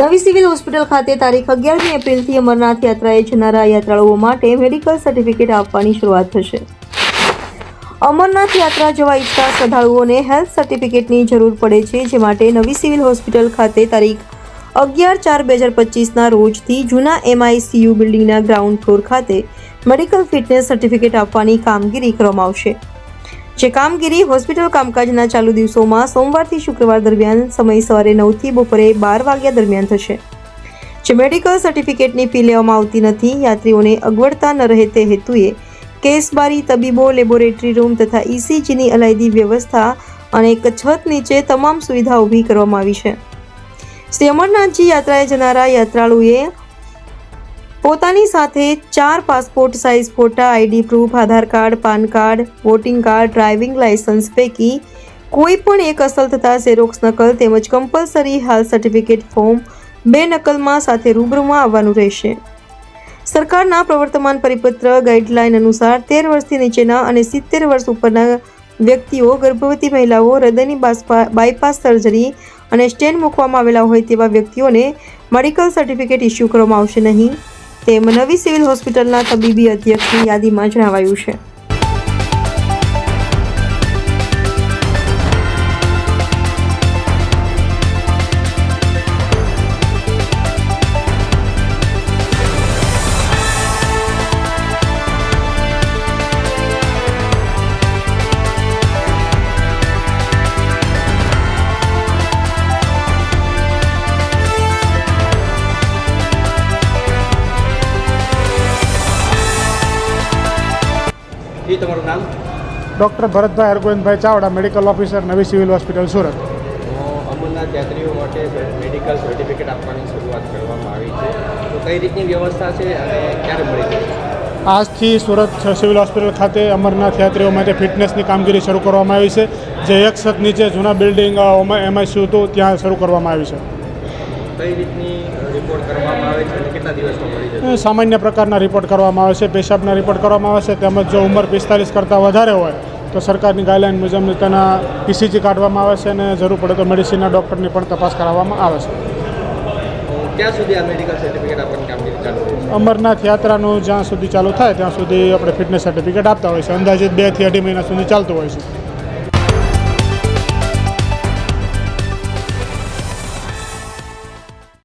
નવી civil hospital ખાતે તારીખ 11મી એપ્રિલથી અમરનાથ યાત્રાએ જનારા યાત્રાળુઓ માટે મેડિકલ સર્ટિફિકેટ આપવાની શરૂઆત થશે। અમરનાથ યાત્રા જવા ઈચ્છતા શ્રદ્ધાળુઓને હેલ્થ સર્ટિફિકેટની જરૂર પડે છે, જે માટે નવી સિવિલ હોસ્પિટલ ખાતે તારીખ 11/4/2025ના રોજથી જૂના MICU બિલ્ડિંગના ગ્રાઉન્ડ ફ્લોર ખાતે મેડિકલ ફિટનેસ સર્ટિફિકેટ આપવાની કામગીરી કરવામાં આવશે। જે કામગીરી હોસ્પિટલ કામકાજના ચાલુ દિવસોમાં સોમવારથી શુક્રવાર દરમિયાન સમય સવારે 9 થી બપોરે 12 વાગ્યા દરમિયાન થશે। જે મેડિકલ સર્ટિફિકેટની ફી લેવામાં આવતી નથી। યાત્રીઓને અગવડતા ન રહે તે હેતુએ કેસબારી, તબીબો, લેબોરેટરી રૂમ તથા ECGની અલાયદી વ્યવસ્થા અને એક છત નીચે તમામ સુવિધા ઊભી કરવામાં આવી છે। શ્રી અમરનાથજી યાત્રાએ જનારા યાત્રાળુએ પોતાની સાથે 4 પાસપોર્ટ સાઇઝ ફોટા, ID proof, Aadhaar card, PAN card, voting card, driving licence પૈકી કોઈ પણ એક અસલ તથા ઝેરોક્સ નકલ તેમજ કમ્પલસરી હેલ્થ સર્ટિફિકેટ ફોર્મ 2 નકલમાં સાથે રૂબરૂમાં આવવાનું રહેશે। સરકારના પ્રવર્તમાન પરિપત્ર ગાઈડલાઇન અનુસાર 13 વર્ષથી નીચેના અને 70 વર્ષ ઉપરના વ્યક્તિઓ, ગર્ભવતી મહિલાઓ, હૃદયની બાયપાસ સર્જરી અને સ્ટેન્ટ મૂકવામાં આવેલા હોય તેવા વ્યક્તિઓને મેડિકલ સર્ટિફિકેટ ઇસ્યુ કરવામાં આવશે નહીં, તેમ નવી સિવિલ હોસ્પિટલના તબીબી અધ્યક્ષની યાદીમાં જણાવાયું છે। जी તમારું નામ? Doctor Bharatbhai Argovindbhai Chavda, medical officer, નવી સિવિલ હોસ્પિટલ, સુરત। અમરનાથ યાત્રીઓ માટે મેડિકલ સર્ટિફિકેટ આપવાની શરૂઆત કરવામાં આવી છે, તો કઈ રીતની વ્યવસ્થા છે અને ક્યારે મળી જશે? આજથી સુરત સિવિલ હોસ્પિટલ ખાતે અમરનાથ યાત્રીઓ માટે ફિટનેસની કામગીરી શરૂ કરવામાં આવી છે, જે એક છત નીચે જૂના બિલ્ડિંગ MICU હતું ત્યાં શરૂ કરવામાં આવી છે। કઈ રીતની રિપોર્ટ કરવામાં આવે છે અને કેટલા દિવસમાં મળી જશે? સામાન્ય પ્રકારના રિપોર્ટ કરવામાં આવે છે, પેશાબના રિપોર્ટ કરવામાં આવે છે, તેમજ જો ઉંમર 45 કરતાં વધારે હોય તો સરકારની ગાઈડલાઇન મુજબ તેના ECG કાઢવામાં આવે છે અને જરૂર પડે તો મેડિસિનના ડૉક્ટરની પણ તપાસ કરાવવામાં આવે છે। ક્યાં સુધી આ મેડિકલ સર્ટિફિકેટ આપવાની કામગીરી ચાલુ રહેશે? અમરનાથ યાત્રાનું જ્યાં સુધી ચાલુ થાય ત્યાં સુધી આપણે ફિટનેસ સર્ટિફિકેટ આપતા હોય છે, અંદાજિત 2 થી 2.5 મહિના સુધી ચાલતું હોય છે।